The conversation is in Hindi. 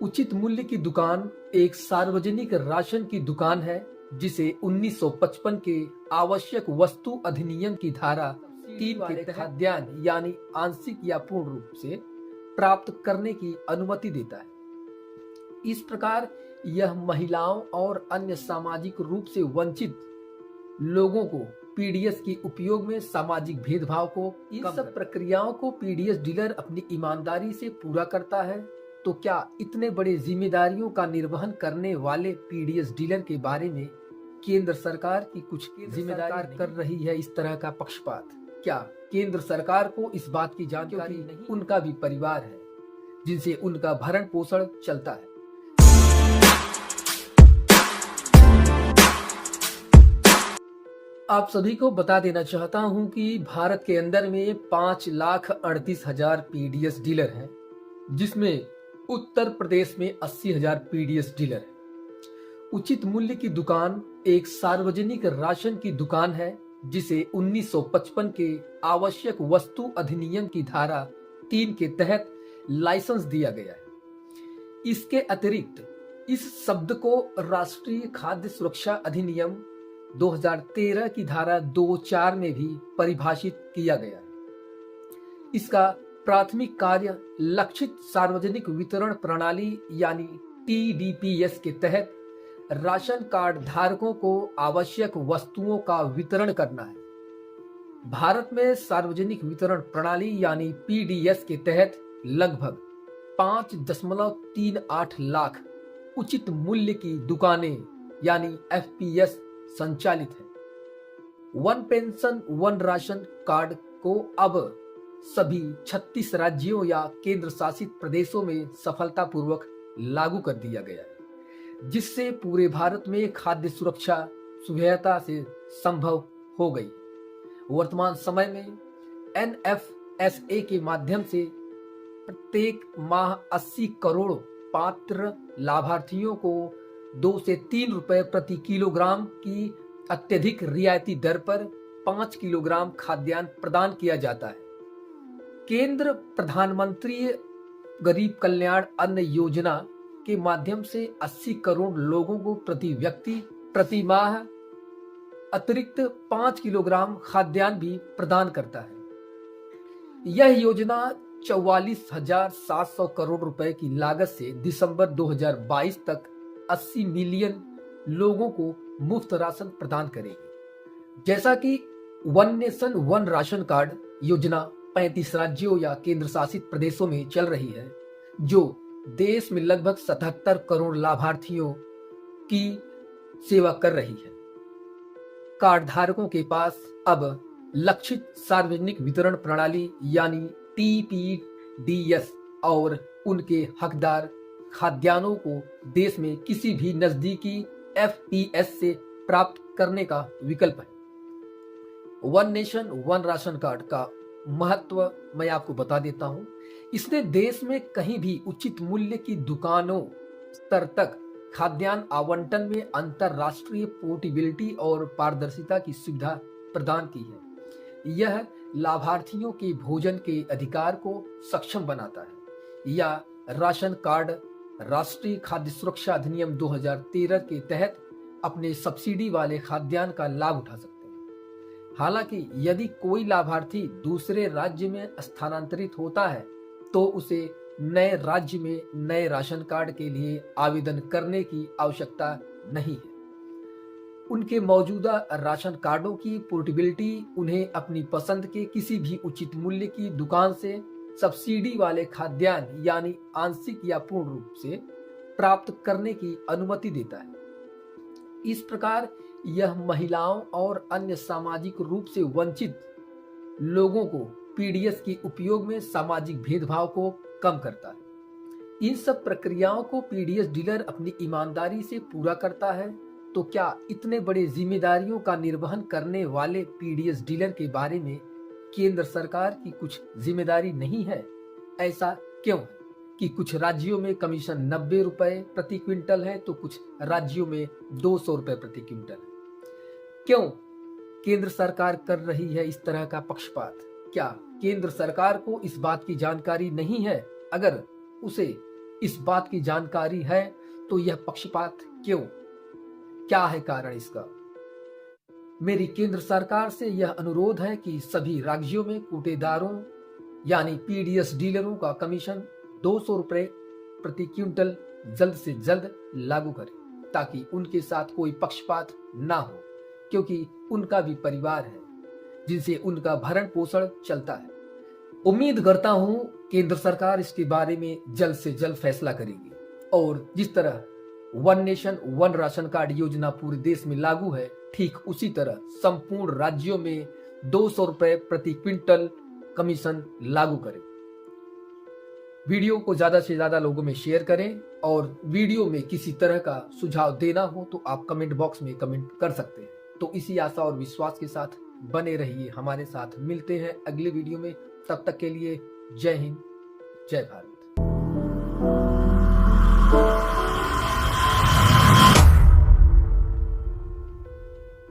उचित मूल्य की दुकान एक सार्वजनिक राशन की दुकान है जिसे 1955 के आवश्यक वस्तु अधिनियम की धारा 3 के तहत खाद्यान्न यानी आंशिक या पूर्ण रूप से प्राप्त करने की अनुमति देता है। इस प्रकार यह महिलाओं और अन्य सामाजिक रूप से वंचित लोगों को पीडीएस के उपयोग में सामाजिक भेदभाव को इन सब प्रक्रियाओं को पीडीएस डीलर अपनी ईमानदारी से पूरा करता है। तो क्या इतने बड़े जिम्मेदारियों का निर्वहन करने वाले पीडीएस डीलर के बारे में केंद्र सरकार की कुछ जिम्मेदारी कर रही है इस तरह का पक्षपात? क्या केंद्र सरकार को इस बात की जानकारी नहीं? उनका भी परिवार है जिनसे उनका भरण पोषण चलता है। आप सभी को बता देना चाहता हूं कि भारत के अंदर में 5,38,000 पीडीएस डीलर हैं, जिसमें उत्तर प्रदेश में 80,000 पीडीएस डीलर हैं। उचित मूल्य की दुकान एक सार्वजनिक राशन की दुकान है जिसे 1955 के आवश्यक वस्तु अधिनियम की धारा 3 के तहत लाइसेंस दिया गया है। इसके अतिरिक्त इस शब्द को राष्ट्रीय खाद्य सुरक्षा अधिनियम 2013 की धारा 2(4) में भी परिभाषित किया गया है। इसका प्राथमिक कार्य लक्षित सार्वजनिक वितरण प्रणाली यानी टीडीपीएस के तहत राशन कार्ड धारकों को आवश्यक वस्तुओं का वितरण करना है। भारत में सार्वजनिक वितरण प्रणाली यानी पीडीएस के तहत लगभग 5.38 लाख उचित मूल्य की दुकानें यानी एफपीएस संचालित है। One pension one ration card को अब सभी 36 राज्यों या केंद्र शासित प्रदेशों में सफलतापूर्वक लागू कर दिया गया है, जिससे पूरे भारत में खाद्य सुरक्षा सुविधा से संभव हो गई। वर्तमान समय में एनएफएसए के माध्यम से प्रत्येक माह 80 करोड़ पात्र लाभार्थियों को 2 से 3 रुपए प्रति किलोग्राम की अत्यधिक रियायती दर पर 5 किलोग्राम खाद्यान्न प्रदान किया जाता है। केंद्र प्रधानमंत्री गरीब कल्याण अन्न योजना के माध्यम से 80 करोड़ लोगों को प्रति व्यक्ति प्रति माह अतिरिक्त 5 किलोग्राम खाद्यान्न भी प्रदान करता है। यह योजना 44,700 करोड़ रुपए की लागत से दिसंबर 2022 तक 80 मिलियन लोगों को मुफ्त राशन प्रदान करेगी। जैसा कि one nation one ration card योजना 35 राज्यों या केंद्र शासित प्रदेशों में चल रही है, जो देश में लगभग 77 करोड़ लाभार्थियों की सेवा कर रही है। कार्ड धारकों के पास अब लक्षित सार्वजनिक वितरण प्रणाली यानी टीपीडीएस और उनके हकदार खाद्यान्नों को देश में किसी भी नजदीकी एफपीएस से प्राप्त करने का विकल्प है। One nation one ration card का महत्व मैं आपको बता देता हूं। इसने देश में कहीं भी उचित मूल्य की दुकानों स्तर तक खाद्यान्न आवंटन में अंतरराष्ट्रीय पोर्टेबिलिटी और पारदर्शिता की सुविधा प्रदान की है। यह लाभार्थियों के भोजन के अधिकार को सक्षम बनाता है या राशन कार्ड राष्ट्रीय खाद्य सुरक्षा अधिनियम 2013 के तहत अपने सब्सिडी वाले खाद्यान्न का लाभ उठा सकते हैं। हालांकि यदि कोई लाभार्थी दूसरे राज्य में स्थानांतरित होता है तो उसे नए राज्य में नए राशन कार्ड के लिए आवेदन करने की आवश्यकता नहीं है। उनके मौजूदा राशन कार्डों की पोर्टेबिलिटी उन्हें अपनी पसंद के किसी भी उचित मूल्य की दुकान से सब्सिडी वाले खाद्यान्न यानी आंशिक या पूर्ण रूप से प्राप्त करने की अनुमति देता है। इस प्रकार यह महिलाओं और अन्य सामाजिक रूप से वंचित लोगों को पीडीएस के उपयोग में सामाजिक भेदभाव को कम करता है। इन सब प्रक्रियाओं को पीडीएस डीलर अपनी ईमानदारी से पूरा करता है। तो क्या इतने बड़े जिम्मेदारियों का निर्वहन करने वाले पीडीएस डीलर के बारे में केंद्र सरकार की कुछ जिम्मेदारी नहीं है? ऐसा क्यों है कि कुछ राज्यों में कमीशन 90 रुपए प्रति क्विंटल है तो कुछ राज्यों में 200 रुपए प्रति क्विंटल है? क्यों केंद्र सरकार कर रही है इस तरह का पक्षपात? क्या केंद्र सरकार को इस बात की जानकारी नहीं है? अगर उसे इस बात की जानकारी है तो यह पक्षपात क्यों? क्या है कारण इसका? मेरी केंद्र सरकार से यह अनुरोध है कि सभी राज्यों में कूटेदारों यानी पीडीएस डीलरों का कमीशन 200 रुपए प्रति क्विंटल जल्द से जल्द लागू करें, ताकि उनके साथ कोई पक्षपात ना हो, क्योंकि उनका भी परिवार है जिनसे उनका भरण पोषण चलता है। उम्मीद करता हूं केंद्र सरकार इसके बारे में जल्द से जल्द फैसला करेगी और जिस तरह one nation one ration card योजना पूरे देश में लागू है, ठीक उसी तरह संपूर्ण राज्यों में 200 रुपए प्रति क्विंटल कमीशन लागू करें। वीडियो को ज्यादा से ज्यादा लोगों में शेयर करें और वीडियो में किसी तरह का सुझाव देना हो तो आप कमेंट बॉक्स में कमेंट कर सकते हैं। तो इसी आशा और विश्वास के साथ बने रहिए हमारे साथ। मिलते हैं अगले वीडियो में, तब तक के लिए जय हिंद, जय भारत।